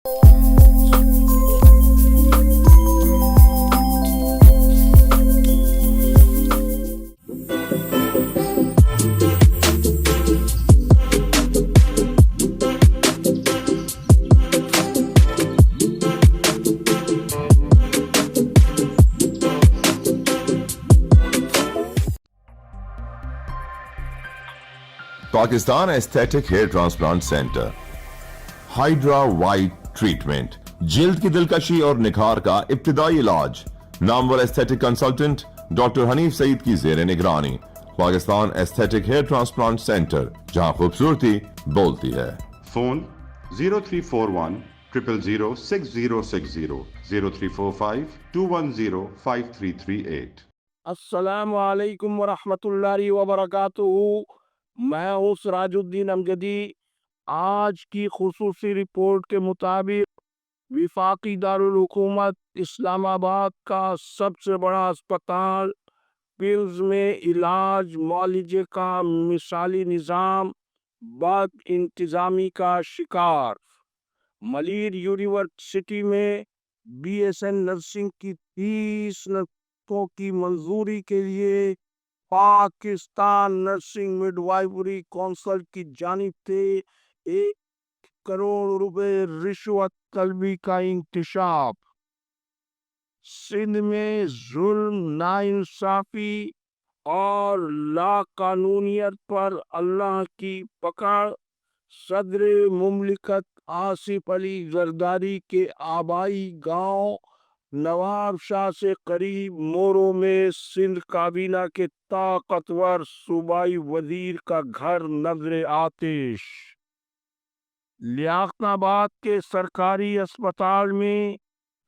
Pakistan aesthetic hair transplant centre, Hydra white treatment, جلد کی دلکشی اور نکھار کا ابتدائی علاج، نامور aesthetic consultant doctor Hanif Saeed کی زیر نگرانی۔ Pakistan aesthetic hair transplant centre, جہاں خوبصورتی بولتی ہے۔ فون 0341 000 6060 0345 210 5338۔ السلام علیکم ورحمۃ اللہ وبرکاتہ۔ میں ہوں سراج الدین امجدی۔ آج کی خصوصی رپورٹ کے مطابق وفاقی دارالحکومت اسلام آباد کا سب سے بڑا اسپتال پلز میں علاج معالجے کا مثالی نظام بد انتظامی کا شکار۔ ملیر یونیورسٹی میں BSN نرسنگ کی 30 نسخوں کی منظوری کے لیے پاکستان نرسنگ مڈ وائفری کونسل کی جانب سے 1 کروڑ روپے رشوت طلبی کا انکشاف۔ سندھ میں ظلم، ناانصافی اور لا قانونیت پر اللہ کی پکڑ۔ صدر مملکت آصف علی زرداری کے آبائی گاؤں نواب شاہ سے قریب مورو میں سندھ کابینہ کے طاقتور صوبائی وزیر کا گھر نظر آتش۔ لیاقت آباد کے سرکاری اسپتال میں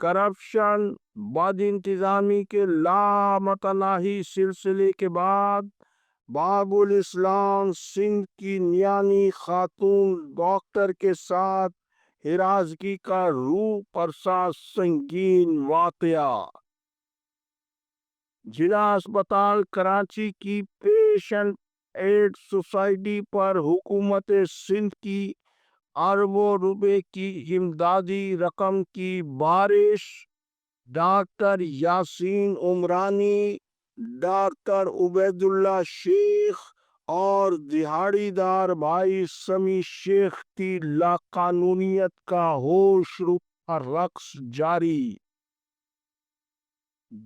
کرپشن، بد انتظامی کے لامتناہی سلسلے کے بعد باب الاسلام سندھ کی نیانی خاتون ڈاکٹر کے ساتھ ہراسگی کا روح فرسا سنگین واقعہ۔ ضلع اسپتال کراچی کی پیشنٹ ایڈ سوسائٹی پر حکومت سندھ کی اربوں روپے کی امدادی رقم کی بارش۔ ڈاکٹر یاسین عمرانی، ڈاکٹر عبید اللہ شیخ اور دہاڑی دار بھائی سمیع شیخ کی لاقانونیت کا ہوش ربا رقص جاری۔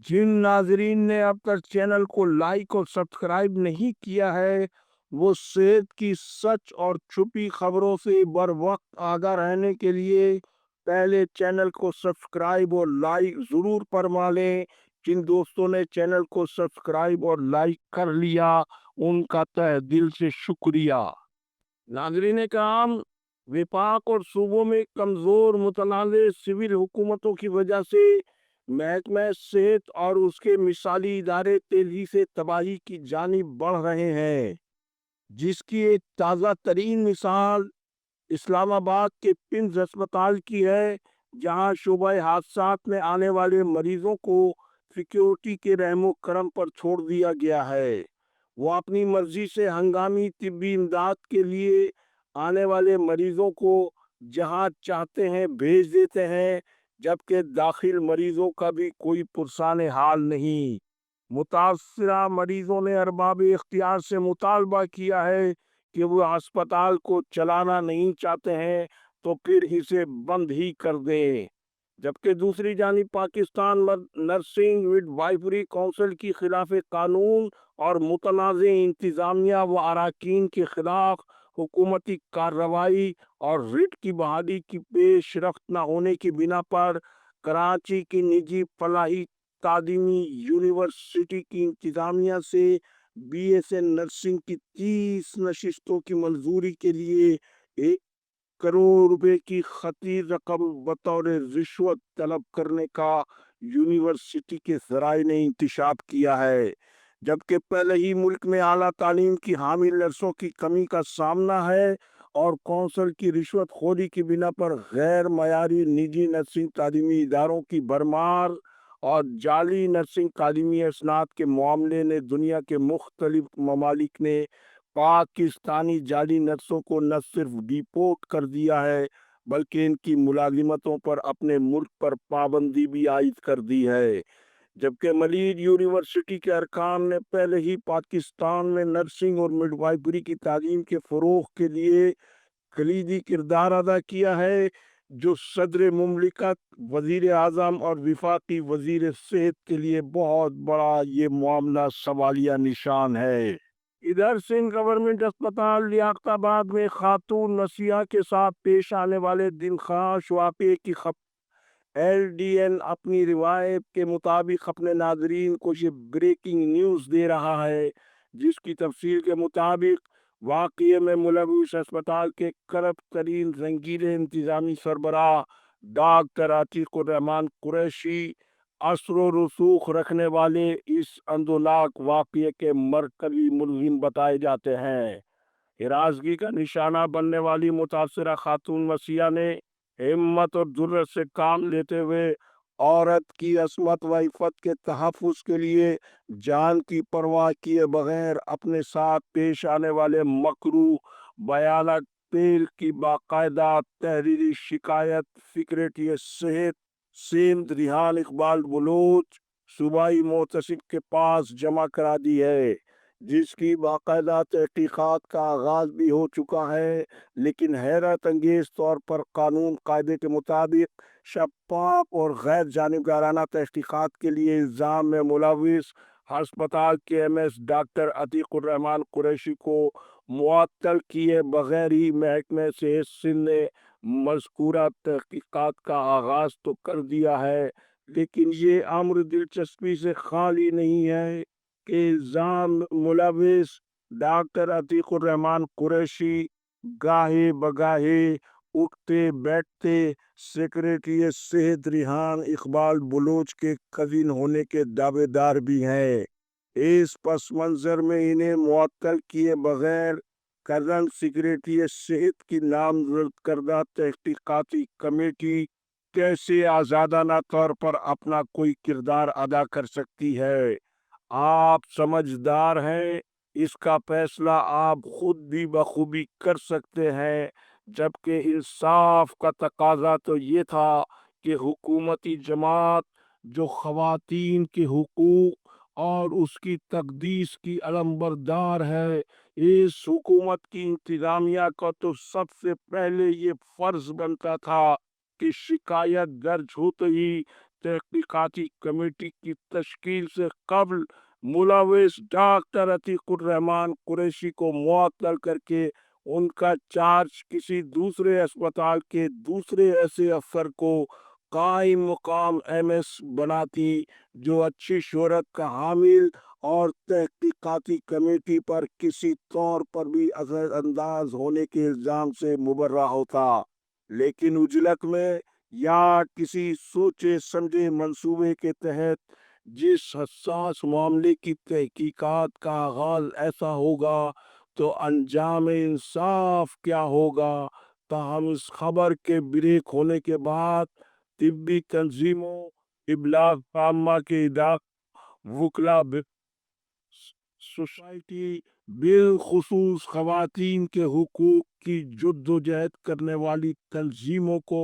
جن ناظرین نے اب تک چینل کو لائک اور سبسکرائب نہیں کیا ہے، وہ صحت کی سچ اور چھپی خبروں سے بر وقت آگاہ رہنے کے لیے پہلے چینل کو سبسکرائب اور لائک ضرور فرما لیں۔ جن دوستوں نے چینل کو سبسکرائب اور لائک کر لیا، ان کا تہ دل سے شکریہ۔ ناظرین کرام، وفاق اور صوبوں میں کمزور متنازع سول حکومتوں کی وجہ سے محکمہ صحت اور اس کے مثالی ادارے تیزی سے تباہی کی جانب بڑھ رہے ہیں، جس کی ایک تازہ ترین مثال اسلام آباد کے پنز اسپتال کی ہے، جہاں شعبہ حادثات میں آنے والے مریضوں کو سیکیورٹی کے رحم و کرم پر چھوڑ دیا گیا ہے۔ وہ اپنی مرضی سے ہنگامی طبی امداد کے لیے آنے والے مریضوں کو جہاں چاہتے ہیں بھیج دیتے ہیں، جبکہ داخل مریضوں کا بھی کوئی پرسان حال نہیں۔ متاثرہ مریضوں نے ارباب اختیار سے مطالبہ کیا ہے کہ وہ اسپتال کو چلانا نہیں چاہتے ہیں تو پھر اسے بند ہی کر دیں، جبکہ دوسری جانب پاکستان نرسنگ مڈ وائفری کونسل کی خلاف قانون اور متنازع انتظامیہ و اراکین کے خلاف حکومتی کارروائی اور ریٹ کی بحالی کی پیش رفت نہ ہونے کی بنا پر کراچی کی نجی فلاحی تعلیمی یونیورسٹی کی انتظامیہ سے BSN نرسنگ کی 30 نشستوں کی منظوری کے لیے 1 کروڑ روپے کی خطیر رقم بطور رشوت طلب کرنے کا یونیورسٹی کے ذرائع نے انکشاف کیا ہے، جبکہ پہلے ہی ملک میں اعلیٰ تعلیم کی حامل نرسوں کی کمی کا سامنا ہے اور کونسل کی رشوت خوری کی بنا پر غیر معیاری نجی نرسنگ تعلیمی اداروں کی بھرمار اور جعلی نرسنگ تعلیمی اسناد کے معاملے نے دنیا کے مختلف ممالک نے پاکستانی جعلی نرسوں کو نہ صرف ڈیپورٹ کر دیا ہے बल्कि इनकी मुलाजिमतों पर अपने मुल्क पर पाबंदी भी आयद कर दी है। जबकि मलीड यूनिवर्सिटी के अरकान ने पहले ही पाकिस्तान में नर्सिंग और मिडवाइफरी की तालीम के फ़रोग़ के लिए कलीदी किरदार अदा किया है, जो सदर मुमलिकत, वजीर आज़म और विफाकी वजीर सेहत के लिए बहुत बड़ा ये मामला सवालिया निशान है। इधर सिंध गवर्नमेंट अस्पताल लियाकताबाद में खातून नसिया के साथ पेश आने वाले दिलखाश वाक़े की LDN अपनी रिवायत के मुताबिक अपने नाजरीन को ये ब्रेकिंग न्यूज़ दे रहा है, जिसकी तफसील के मुताबिक वाक़ये में मुलविस अस्पताल के करब तरीन जंगीरे इंतज़ामी सरबराह डॉक्टर अतीकुर्रहमान कुरैशी असर रसूख रखने वाले इस अंदोलाक वाक़ये के मरकज़ी मुलज़िम बताए जाते हैं। हिरासगी का निशाना बनने वाली मुतासरा खातून मसीहा ने हिम्मत और जुर्रत से काम लेते हुए औरत की असमत व इफ़्फ़त के तहफ़्फ़ुज़ के लिए जान की परवाह किए बगैर अपने साथ पेश आने वाले मकरूह भयानक तेल की बाकायदा तहरीरी शिकायत सेक्रेटरी सेहत सिंध रिहान इकबाल बलोच सूबाई मोहतसिब के पास जमा करा दी है, जिसकी बाकायदा तहकीकात का आगाज भी हो चुका है, लेकिन हैरत अंगेज तौर पर कानून कायदे के मुताबिक शफाफ और गैर जानिबदाराना तहकीकात के लिए इल्ज़ाम में मुलविस अस्पताल के MS डॉक्टर अतीकुर्रहमान कुरैशी को मुअत्तल किए बगैर ही महकमे सेहत सिंध ने मज़कूरा तहकीकात का आगाज तो कर दिया है, लेकिन ये अम्र दिलचस्पी से खाली नहीं है कि इल्ज़ाम मुलविस डॉक्टर अतीकुर्रहमान कुरैशी गाहे बगाहे उठते बैठते सेक्रेटरी सेहत रिहान इकबाल बलोच के कज़िन होने के दावेदार भी हैं। इस पस मंज़र में इन्हें मुअत्तल किए बगैर कज़न सेक्रेटरी सेहत की नामज़द करदा तहकीकाती कमेटी कैसे आज़ादाना तौर पर अपना कोई किरदार अदा कर सकती है? आप समझदार हैं, इसका फैसला आप खुद भी बखूबी कर सकते हैं, जबकि इंसाफ का तकाजा तो ये था कि हुकूमती जमात जो ख़वातीन के हुकूक और उसकी तकदीस की अलमबरदार है, इस हुकूमत की इंतज़ामिया का तो सबसे पहले ये फ़र्ज़ बनता था कि शिकायत दर्ज होते ही तहकीकाती कमेटी की तश्कील से कबल मुलविस डॉक्टर अतीकुर्रहमान कुरैशी को मुअत्तल करके उनका चार्ज किसी दूसरे अस्पताल के दूसरे ऐसे अफसर को कायम मुकाम MS बनाती, जो अच्छी शोहरत का हामिल और तहकीकाती कमेटी पर किसी तौर पर भी असरअंदाज होने के इल्ज़ाम से मुबर्रा होता। लेकिन उजलत में या किसी सोचे समझे मंसूबे के तहत जिस हसास मामले की तहकीकात का आगाज ऐसा होगा, तो अंजाम इंसाफ क्या होगा? ताहम इस खबर के ब्रेक होने के बाद तिब्बी तंजीमों, इबलाग आम्मा के वकला सोसाइटी बिलखुसूस खवातीन के हुकूक की जद्दोजहद करने वाली तंजीमों को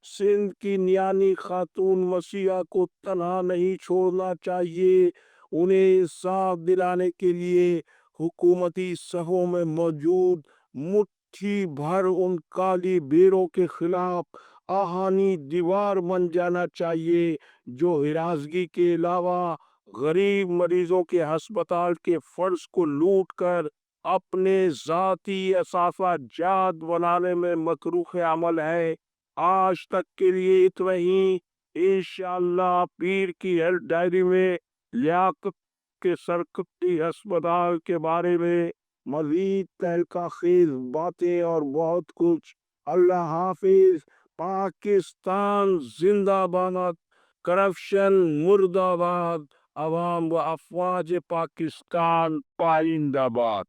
सिंध की नियानी खातून मसीहा को तनहा नहीं छोड़ना चाहिए। उन्हें इंसाफ दिलाने के लिए हुकूमती सफ़ों में मौजूद मुट्ठी भर उन काली बेरों के खिलाफ आहानी दीवार बन जाना चाहिए, जो हिरासगी के अलावा गरीब मरीजों के अस्पताल के फर्ज को लूट कर अपने ज़ाती असाफा जात बनाने में मकरूह अमल है। आज तक के लिए इतना ही। इंशाअल्लाह पीर की हेल्थ डायरी में लियाकत के सरकती अस्पताल के बारे में मजीद तहलका-खेज बातें और बहुत कुछ। अल्लाह हाफिज। पाकिस्तान जिंदाबाद, करप्शन मुर्दाबाद, अवाम व अफवाज पाकिस्तान पाइंदाबाद।